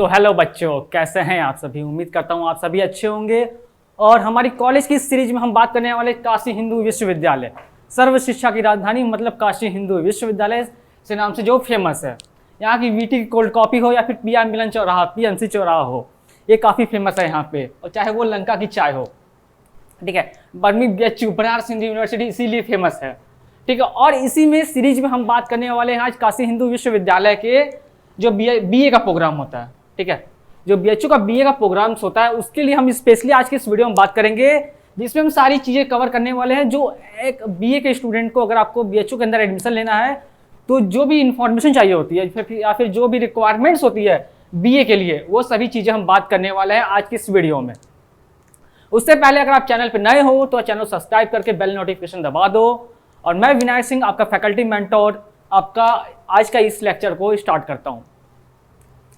तो हेलो बच्चों, कैसे हैं आप सभी। उम्मीद करता हूं आप सभी अच्छे होंगे। और हमारी कॉलेज की सीरीज में हम बात करने वाले काशी हिंदू विश्वविद्यालय, सर्व शिक्षा की राजधानी मतलब काशी हिंदू विश्वविद्यालय से नाम से जो फेमस है। यहाँ की वीटी की कोल्ड कॉफी हो या फिर पीआर मिलन चौराहा, पीएनसी चौराहा हो, ये काफ़ी फेमस है यहाँ पे। और चाहे वो लंका की चाय हो, ठीक है। बर्मी बीएचयू बनारस हिंदू यूनिवर्सिटी इसीलिए फेमस है, ठीक है। और इसी में सीरीज में हम बात करने वाले हैं आज काशी हिंदू विश्वविद्यालय के जो बीए का प्रोग्राम होता है, ठीक है। जो बीएचयू का बीए का प्रोग्राम होता है उसके लिए हम स्पेशली आज के इस वीडियो में बात करेंगे, जिसमें हम सारी चीज़ें कवर करने वाले हैं। जो एक बीए के स्टूडेंट को अगर आपको बीएचयू के अंदर एडमिशन लेना है तो जो भी इंफॉर्मेशन चाहिए होती है या फिर जो भी रिक्वायरमेंट्स होती है बीए के लिए, वो सभी चीज़ें हम बात करने वाले हैं आज की इस वीडियो में। उससे पहले अगर आप चैनल पर नए हो तो चैनल सब्सक्राइब करके बेल नोटिफिकेशन दबा दो। और मैं विनायक सिंह, आपका फैकल्टी मेंटोर, आपका आज का इस लेक्चर को स्टार्ट करता हूं,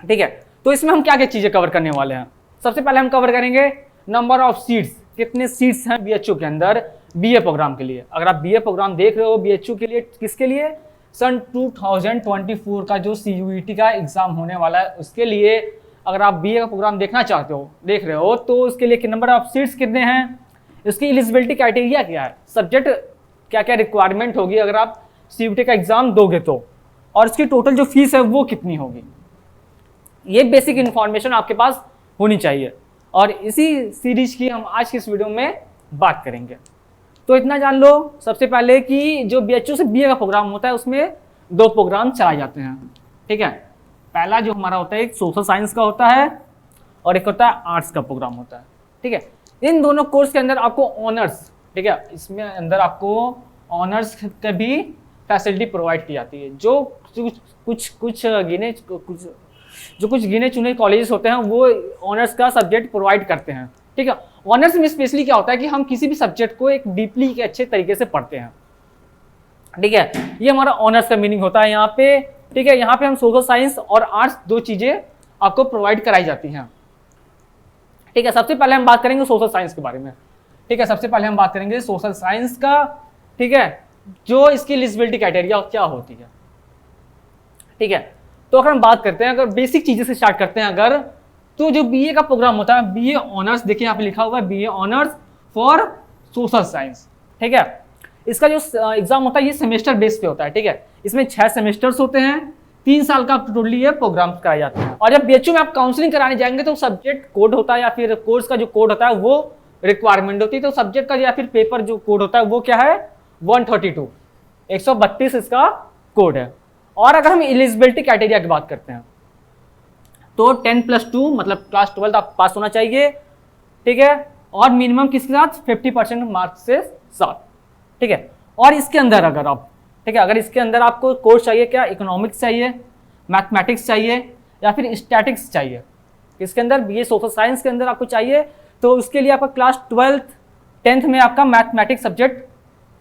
ठीक है। तो इसमें हम क्या क्या चीजें कवर करने वाले हैं। सबसे पहले हम कवर करेंगे नंबर ऑफ सीट्स, कितने सीट्स हैं बीएचयू के अंदर बीए प्रोग्राम के लिए। अगर आप बीए प्रोग्राम देख रहे हो बीएचयू के लिए, किसके लिए, सन 2024 का जो सीयूईटी का एग्जाम होने वाला है उसके लिए अगर आप बीए का प्रोग्राम देखना चाहते हो, देख रहे हो, तो उसके लिए नंबर ऑफ सीट्स कितने हैं, इसकी एलिजिबिलिटी क्राइटेरिया क्या है, सब्जेक्ट क्या क्या रिक्वायरमेंट होगी अगर आप सीयूईटी का एग्जाम दोगे तो, और इसकी टोटल जो फीस है वो कितनी होगी। ये बेसिक इन्फॉर्मेशन आपके पास होनी चाहिए और इसी सीरीज की हम आज की इस वीडियो में बात करेंगे। तो इतना जान लो सबसे पहले कि जो बीएचयू से बीए का प्रोग्राम होता है उसमें दो प्रोग्राम चलाए जाते हैं, ठीक है। पहला जो हमारा होता है एक सोशल साइंस का होता है और एक होता है आर्ट्स का प्रोग्राम होता है, ठीक है। इन दोनों कोर्स के अंदर आपको ऑनर्स, ठीक है, इसमें अंदर आपको ऑनर्स की भी फैसिलिटी प्रोवाइड की जाती है। जो कुछ गिने चुने कॉलेजेस होते हैं वो ऑनर्स का सब्जेक्ट प्रोवाइड करते हैं, ठीक है। ऑनर्स में स्पेशली क्या होता है कि हम किसी भी सब्जेक्ट को एक डीपली के अच्छे तरीके से पढ़ते हैं, ठीक है। ये हमारा ऑनर्स का मीनिंग होता है यहाँ पे, ठीक है। यहाँ पे हम सोशल साइंस और आर्ट्स दो चीजें आपको प्रोवाइड कराई जाती हैं, ठीक है। सबसे पहले हम बात करेंगे सोशल साइंस के बारे में, ठीक है। सबसे पहले हम बात करेंगे सोशल साइंस का, ठीक है, जो इसकी एलिजिबिलिटी क्राइटेरिया क्या होती है, ठीक है। तो अगर हम बात करते हैं, अगर बेसिक चीजें से स्टार्ट करते हैं अगर, तो जो बीए का प्रोग्राम होता है बीए ऑनर्स, देखिए यहाँ पे लिखा हुआ है BA honours for social science, ठीक है। इसका जो एग्जाम होता है ये सेमेस्टर बेस पे होता है, ठीक है। इसमें 6 सेमेस्टर्स होते हैं, 3 साल का टोटली ये प्रोग्राम कराए जाते हैं। और जब बीएचयू में आप काउंसलिंग कराने जाएंगे तो सब्जेक्ट कोड होता है या फिर कोर्स का जो कोड होता है वो रिक्वायरमेंट होती है। तो सब्जेक्ट का या फिर पेपर जो कोड होता है वो क्या है, 132 132 इसका कोड है। और अगर हम एलिजिबिलिटी क्राइटेरिया की बात करते हैं तो 10+2 मतलब क्लास 12 आप पास होना चाहिए, ठीक है। और मिनिमम किसके साथ, 50% मार्क्स से साथ, ठीक है। और इसके अंदर अगर आप, ठीक है, अगर इसके अंदर आपको कोर्स चाहिए, क्या इकोनॉमिक्स चाहिए, मैथमेटिक्स चाहिए या फिर स्टैटिक्स चाहिए, इसके अंदर बीए सोशल साइंस के अंदर आपको चाहिए, तो उसके लिए आपका क्लास 10th में आपका मैथमेटिक्स सब्जेक्ट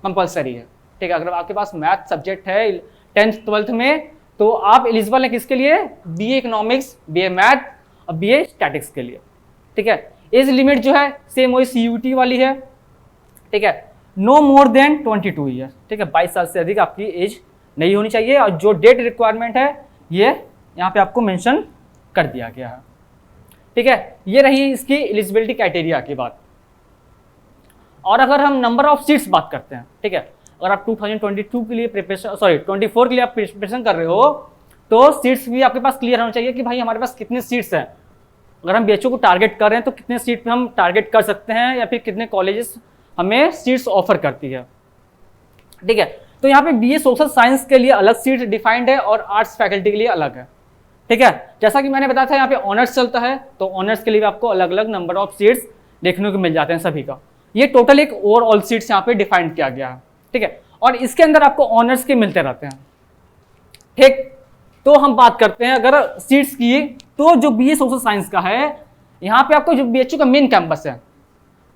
कंपलसरी है, ठीक है। अगर आपके पास मैथ सब्जेक्ट है 10th 12th में तो आप एलिजिबल हैं किसके लिए, बीए इकोनॉमिक्स, बीए मैथ और बीए स्टैटिक्स के लिए, ठीक है। एज लिमिट जो है सेम वही सीयूटी वाली है, ठीक है। नो मोर देन 22 ईयर, ठीक है। 22 साल से अधिक आपकी एज नहीं होनी चाहिए। और जो डेट रिक्वायरमेंट है ये यहाँ पे आपको मेंशन कर दिया गया है, ठीक है। ये रही इसकी एलिजिबिलिटी क्राइटेरिया की बात। और अगर हम नंबर ऑफ सीट्स बात करते हैं, ठीक है, अगर आप 2022 के लिए प्रिपरेशन, 24 के लिए आप प्रिपरेशन कर रहे हो तो सीट्स भी आपके पास क्लियर होना चाहिए कि भाई हमारे पास कितने सीट्स हैं। अगर हम बीएचयू को टारगेट कर रहे हैं तो कितने सीट पे हम टारगेट कर सकते हैं या फिर कितने कॉलेजेस हमें सीट्स ऑफर करती है, ठीक है। तो यहाँ पे बीए सोशल साइंस के लिए अलग सीट डिफाइंड है और आर्ट्स फैकल्टी के लिए अलग है, ठीक है। जैसा कि मैंने बताया था यहाँ पे ऑनर्स चलता है तो ऑनर्स के लिए भी आपको अलग अलग नंबर ऑफ सीट्स देखने को मिल जाते हैं सभी का। ये टोटल एक ओवरऑल सीट्स यहाँ पे डिफाइंड किया गया है, ठीक है। और इसके अंदर आपको ऑनर्स के मिलते रहते हैं, ठीक। तो हम बात करते हैं अगर सीट्स की, तो जो बीए सोशल साइंस का है यहाँ पे आपको जो बीएचयू का मेन कैंपस है,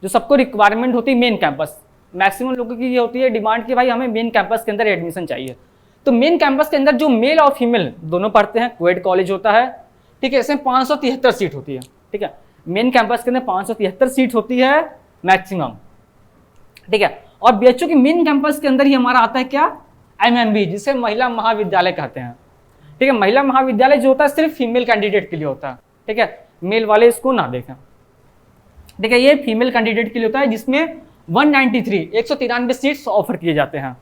जो सबको रिक्वायरमेंट होती है मेन कैंपस, मैक्सिमम लोगों की ये होती है डिमांड कि भाई हमें मेन कैंपस के अंदर एडमिशन चाहिए। तो मेन कैंपस के अंदर जो मेल और फीमेल दोनों पढ़ते हैं, कोएड कॉलेज होता है, ठीक है। इसमें 573 सीट होती है, ठीक है। मेन कैंपस के अंदर 573 सीट होती है मैक्सिमम, ठीक है। और बीएचयू की मेन कैंपस के अंदर ही हमारा आता है क्या, एमएमबी, जिसे महिला महाविद्यालय कहते हैं, ठीक है। महिला महाविद्यालय जो होता है सिर्फ फीमेल कैंडिडेट के लिए होता है, ठीक है, मेल वाले इसको ना देखें। ठीक है, ये फीमेल कैंडिडेट के लिए होता है जिसमें 193 सीट्स ऑफर किए जाते हैं।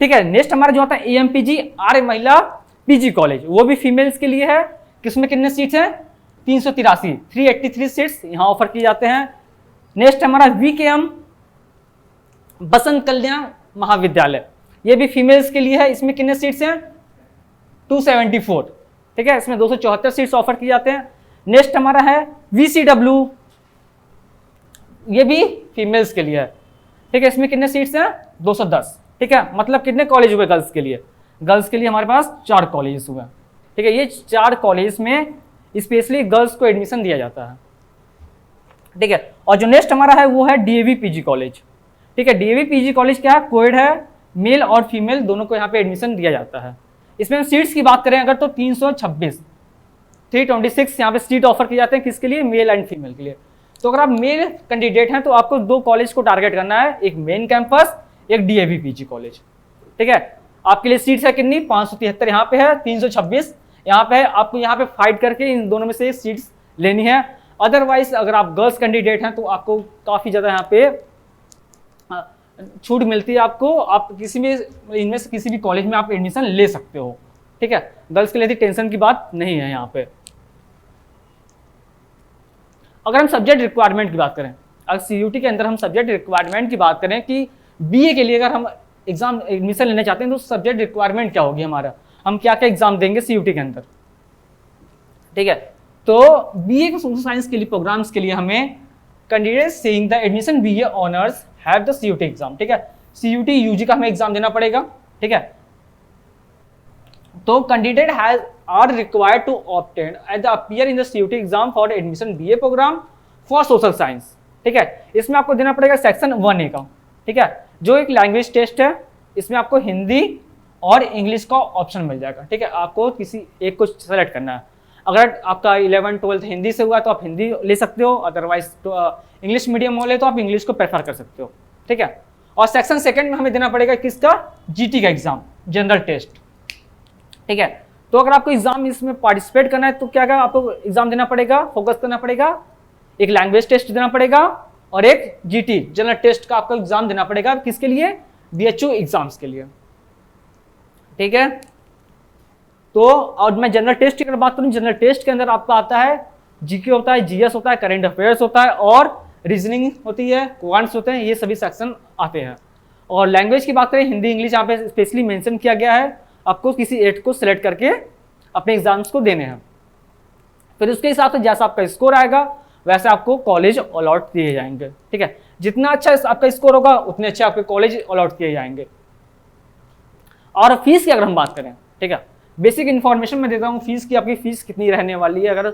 ठीक है, नेक्स्ट हमारा जो होता है AMPG आर्य महिला PG कॉलेज, वो भी फीमेल्स के लिए है। किसमें कितने सीट्स हैं? 383 सीट्स यहाँ ऑफर किए जाते हैं। नेक्स्ट हमारा VKM बसंत कल्याण महाविद्यालय, ये भी फीमेल्स के लिए है। इसमें कितने सीट्स हैं? 274। ठीक है, इसमें 274 सीट्स ऑफर किए जाते हैं। नेक्स्ट हमारा है VCW, ये भी फीमेल्स के लिए है। ठीक है, इसमें कितने सीट्स हैं? 210। ठीक है, मतलब कितने कॉलेज हुए गर्ल्स के लिए? गर्ल्स के लिए हमारे पास 4 कॉलेज हुए। ठीक है, ये 4 कॉलेज में स्पेशली गर्ल्स को एडमिशन दिया जाता है। ठीक है, और जो नेक्स्ट हमारा है वो है DAV PG कॉलेज। ठीक है, DAV PG कॉलेज क्या है? कोएड है, मेल और फीमेल दोनों को यहाँ पे एडमिशन दिया जाता है। इसमें हम सीट्स की बात करें अगर तो 326 यहाँ पे सीट ऑफर किए जाते हैं। किसके लिए? मेल एंड फीमेल के लिए। तो अगर आप मेल कैंडिडेट हैं तो आपको 2 कॉलेज को टारगेट करना है, एक मेन कैंपस, एक DAV PG कॉलेज। ठीक है, आपके लिए सीट्स है कितनी? 573 यहाँ पे है, 326 यहाँ पे है। आपको यहाँ पे फाइट करके इन दोनों में से सीट्स लेनी है। अदरवाइज अगर आप गर्ल्स कैंडिडेट हैं तो आपको काफ़ी ज़्यादा यहाँ पे छूट मिलती है आपको। आप किसी भी इनमें से किसी भी कॉलेज में आप एडमिशन ले सकते हो। ठीक है, गर्ल्स के लिए टेंशन की बात नहीं है यहाँ पे। अगर हम सब्जेक्ट रिक्वायरमेंट की बात करें, अगर CUT के अंदर हम सब्जेक्ट रिक्वायरमेंट की बात करें कि BA के लिए अगर हम एग्जाम एडमिशन लेना चाहते हैं तो सब्जेक्ट रिक्वायरमेंट क्या होगी हमारा, हम क्या क्या एग्जाम देंगे CUT के अंदर। ठीक है, तो BA के सोशल साइंस के लिए प्रोग्राम्स के लिए हमें candidate saying the admission BA honours have the CUT exam. ठीक है, CUT UG का हमें एग्जाम देना पड़ेगा। ठीक है, तो candidate has are required to obtain at the appear in the CUT exam for admission BA programme for social science. ठीक है, इसमें आपको देना पड़ेगा सेक्शन 1A का। ठीक है, जो एक लैंग्वेज टेस्ट है, इसमें आपको हिंदी और इंग्लिश का ऑप्शन मिल जाएगा। ठीक है, आपको किसी एक को सेलेक्ट करना है। अगर आपका 11-12 हिंदी से हुआ तो आप हिंदी ले सकते हो, अदरवाइज तो इंग्लिश मीडियम वाले तो आप इंग्लिश को प्रेफर कर सकते हो। ठीक है, और सेक्शन 2 में हमें देना पड़ेगा किसका? GT का एग्जाम, जनरल टेस्ट। ठीक है, तो अगर आपको एग्जाम इसमें पार्टिसिपेट करना है तो क्या आपको एग्जाम देना पड़ेगा, फोकस करना पड़ेगा, एक लैंग्वेज टेस्ट देना पड़ेगा और एक GT जनरल टेस्ट का आपको एग्जाम देना पड़ेगा। किसके लिए? BHU एग्जाम्स के लिए। ठीक है, तो और मैं जनरल टेस्ट की अगर बात करूं, जनरल टेस्ट के अंदर आपका आता है GK होता है, GS होता है, करंट अफेयर्स होता है और रीजनिंग होती है, क्वांट्स होते हैं, ये सभी सेक्शन आते हैं। और लैंग्वेज की बात करें, हिंदी इंग्लिश यहाँ पे स्पेशली मेंशन किया गया है। आपको किसी एक को सिलेक्ट करके अपने एग्जाम्स को देने हैं। फिर उसके हिसाब से जैसा आपका स्कोर आएगा वैसे आपको कॉलेज अलॉट दिए जाएंगे। ठीक है, जितना अच्छा आपका स्कोर होगा उतने अच्छे आपके कॉलेज अलॉट किए जाएंगे। और फीस की अगर हम बात करें, ठीक है, बेसिक इन्फॉर्मेशन मैं देता हूँ फीस की। आपकी फीस कितनी रहने वाली है अगर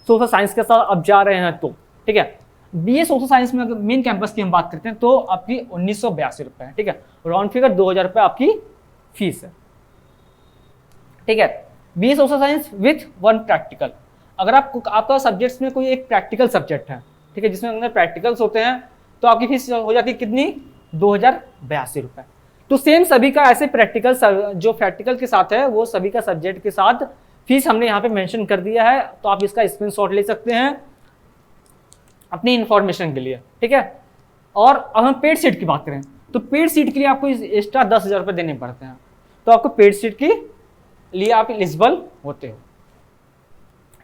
सोशल साइंस के साथ आप जा रहे हैं तो। ठीक है, BA सोशल साइंस में अगर मेन कैंपस की हम बात करते हैं तो आपकी 1982 रुपये है। ठीक है, राउंड फिगर 2000 रुपये आपकी फीस है। ठीक है, BA social science with 1 practical. अगर आपका सब्जेक्ट्स में कोई एक प्रैक्टिकल सब्जेक्ट है, ठीक है, जिसमें अंदर प्रैक्टिकल्स होते हैं, तो आपकी फीस हो जाती है कितनी? 2082 रुपये। तो सेम सभी का ऐसे प्रैक्टिकल जो प्रैक्टिकल के साथ है वो सभी का सब्जेक्ट के साथ फीस हमने यहाँ पे मेंशन कर दिया है। तो आप इसका स्क्रीनशॉट ले सकते हैं अपनी इंफॉर्मेशन के लिए। ठीक है, और अगर हम पेड सीट की बात करें तो पेड सीट के लिए आपको एक्स्ट्रा 10,000 रुपये देने पड़ते हैं। तो आपको पेड सीट के लिए आप एलिजिबल होते हो।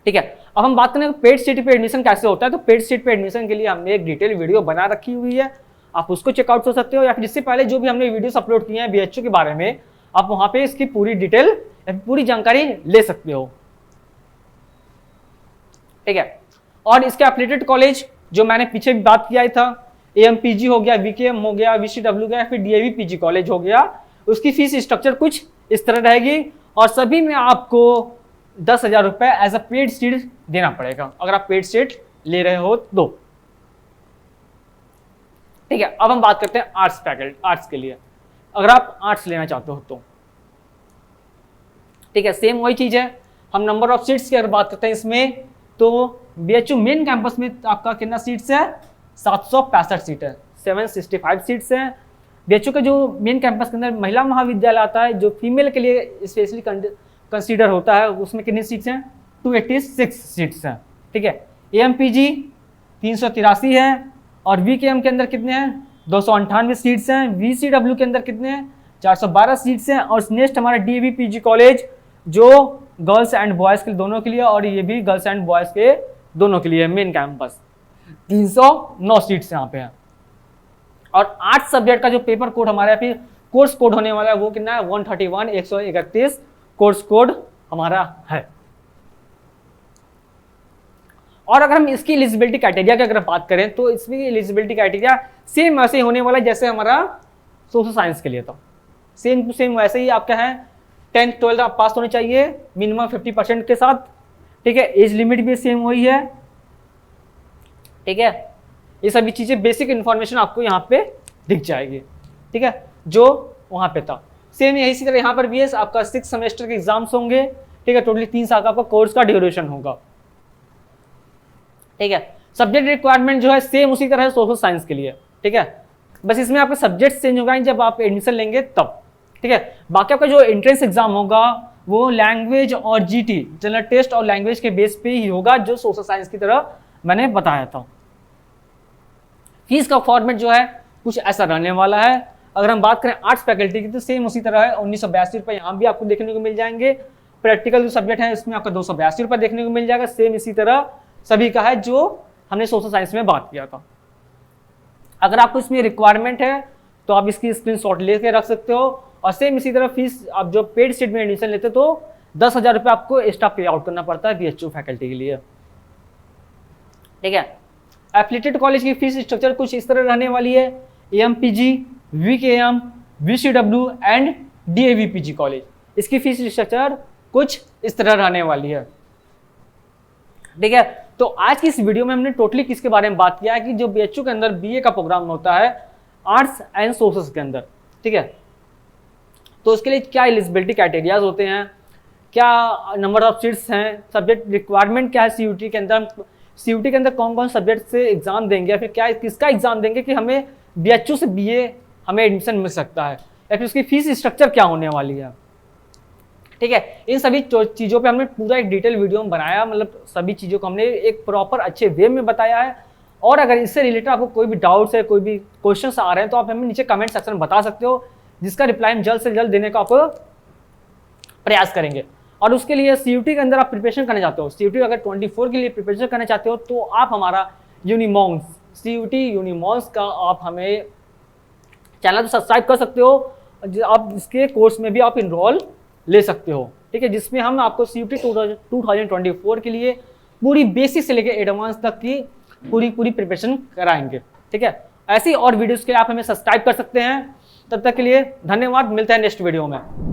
ठीक है, अब हम बात करें पेड सीट पे एडमिशन कैसे होता है। तो पेड सीट पे एडमिशन के लिए हमने एक डिटेल वीडियो बना रखी हुई है, आप उसको चेकआउट कर सकते हो, या फिर इससे पहले जो भी हमने वीडियोस अपलोड किए हैं BHU के बारे में, आप वहां पे इसकी पूरी डिटेल पूरी जानकारी ले सकते हो। ठीक है, और इसके एफिलिएटेड कॉलेज जो मैंने पीछे भी बात किया था, AMPG हो गया, VKM हो गया, VCW हो गया, फिर DAV PG कॉलेज हो गया, उसकी फीस स्ट्रक्चर कुछ इस तरह रहेगी और सभी में आपको 10,000 रुपये एज अ पेड सीट देना पड़ेगा अगर आप पेड सीट ले रहे हो तो। ठीक है, अब हम बात करते हैं आर्ट्स के लिए, अगर आप आर्ट्स लेना चाहते हो तो। ठीक है, सेम वही चीज है। हम नंबर ऑफ सीट्स की अगर बात करते हैं इसमें, तो BHU मेन कैंपस में आपका कितना सीट्स है? 765 सीट है, 765 सीट्स हैं। BHU का जो मेन कैंपस के अंदर महिला महाविद्यालय आता है जो फीमेल के लिए स्पेशली कंसीडर होता है, उसमें कितनी सीट्स हैं? 286 सीट्स हैं। ठीक है। AMPG 383 है और VKM के अंदर कितने हैं 298 सीट्स हैं। VCW के अंदर कितने हैं 412 सीट्स हैं। और नेक्स्ट हमारा DAV PG कॉलेज जो गर्ल्स एंड बॉयज़ के दोनों के लिए, और ये भी गर्ल्स एंड बॉयज़ के दोनों के लिए मेन कैंपस, 309 सीट्स यहाँ पे हैं। और 8 सब्जेक्ट का जो पेपर कोड हमारे यहाँ पे कोर्स कोड होने वाला है वो कितना है 131 131 कोर्स कोड हमारा है। और अगर हम इसकी एलिजिबिलिटी क्राइटेरिया की अगर बात करें तो इसमें एलिजिबिलिटी क्राइटेरिया सेम वैसे ही होने वाला है जैसे हमारा सोशल साइंस के लिए था। सेम टू सेम वैसे ही आपका है 10th 12th आप पास होने चाहिए मिनिमम 50% के साथ, ठीक है। एज लिमिट भी सेम वही है, ठीक है। ये सभी चीज़ें बेसिक इन्फॉर्मेशन आपको यहाँ पे दिख जाएगी, ठीक है, जो वहाँ पे था। सेम यही इसी तरह यहाँ पर भी है, आपका 6 सेमेस्टर के एग्जाम्स होंगे, ठीक है। टोटली 3 साल का आपका कोर्स का ड्यूरेशन होगा, ठीक है। सब्जेक्ट रिक्वायरमेंट जो है सेम उसी तरह है सोशल साइंस के लिए, ठीक है। बस इसमें आपके सब्जेक्ट चेंज होगा जब आप एडमिशन लेंगे तब, ठीक है। बाकी आपका जो एंट्रेंस एग्जाम होगा वो लैंग्वेज और GT जनरल टेस्ट और लैंग्वेज के बेस पे ही होगा जो सोशल साइंस की तरह मैंने बताया था। फीस का फॉर्मेट जो है कुछ ऐसा रहने वाला है। अगर हम बात करें आर्ट्स फैकल्टी की तो सेम उसी तरह है, 1982 रुपये यहाँ भी आपको देखने को मिल जाएंगे। प्रैक्टिकल जो सब्जेक्ट है इसमें आपका 282 रुपये देखने को मिल जाएगा। सेम इसी तरह सभी का है जो हमने सोशल साइंस में बात किया था। अगर आपको इसमें रिक्वायरमेंट है तो आप इसकी स्क्रीनशॉट लेके रख सकते हो। और सेम इसी तरह फीस आप जो पेड सीट में एडमिशन लेते तो 10,000 रुपये आपको एक्स्ट्रा पे आउट करना पड़ता है BHU फैकल्टी के लिए, ठीक है। एफिलिएटेड कॉलेज की फीस स्ट्रक्चर कुछ इस तरह रहने वाली है। AMPG, VKM, VCW and DAV PG college, इसकी फीस स्ट्रक्चर कुछ इस तरह रहने वाली है, ठीक है। तो आज की इस वीडियो में हमने टोटली किसके बारे में बात किया है कि जो BHU के अंदर BA का प्रोग्राम होता है आर्ट्स एंड सोशल्स के अंदर, ठीक है। तो उसके लिए क्या एलिजिबिलिटी क्राइटेरियाज होते हैं, क्या नंबर ऑफ सीट्स हैं, सब्जेक्ट रिक्वायरमेंट क्या है CUT के अंदर, CUT के अंदर कौन कौन सब्जेक्ट से एग्जाम देंगे, या फिर क्या किसका एग्जाम देंगे कि हमें BHU से BA हमें एडमिशन मिल सकता है, या फिर उसकी फीस स्ट्रक्चर क्या होने वाली है, ठीक है। इन सभी चीज़ों पे हमने पूरा एक डिटेल वीडियो में बनाया, मतलब सभी चीज़ों को हमने एक प्रॉपर अच्छे वे में बताया है। और अगर इससे रिलेटेड आपको कोई भी डाउट्स है, कोई भी क्वेश्चंस आ रहे हैं तो आप हमें नीचे कमेंट सेक्शन में बता सकते हो, जिसका रिप्लाई हम जल्द से जल्द देने का आपको प्रयास करेंगे। और उसके लिए CUT के अंदर आप प्रिपरेशन करना चाहते हो, CUT अगर 24 के लिए प्रिपरेशन करना चाहते हो तो आप हमारा यूनिमॉन्स CUT यूनिमॉन्स का आप हमें चैनल सब्सक्राइब कर सकते हो। आप इसके कोर्स में भी आप इनरोल ले सकते हो, ठीक है, जिसमें हम आपको CUT 2024 के लिए पूरी बेसिक से लेकर एडवांस तक की पूरी प्रिपरेशन कराएंगे, ठीक है। ऐसी और वीडियोस के लिए आप हमें सब्सक्राइब कर सकते हैं। तब तक के लिए धन्यवाद, मिलते हैं नेक्स्ट वीडियो में।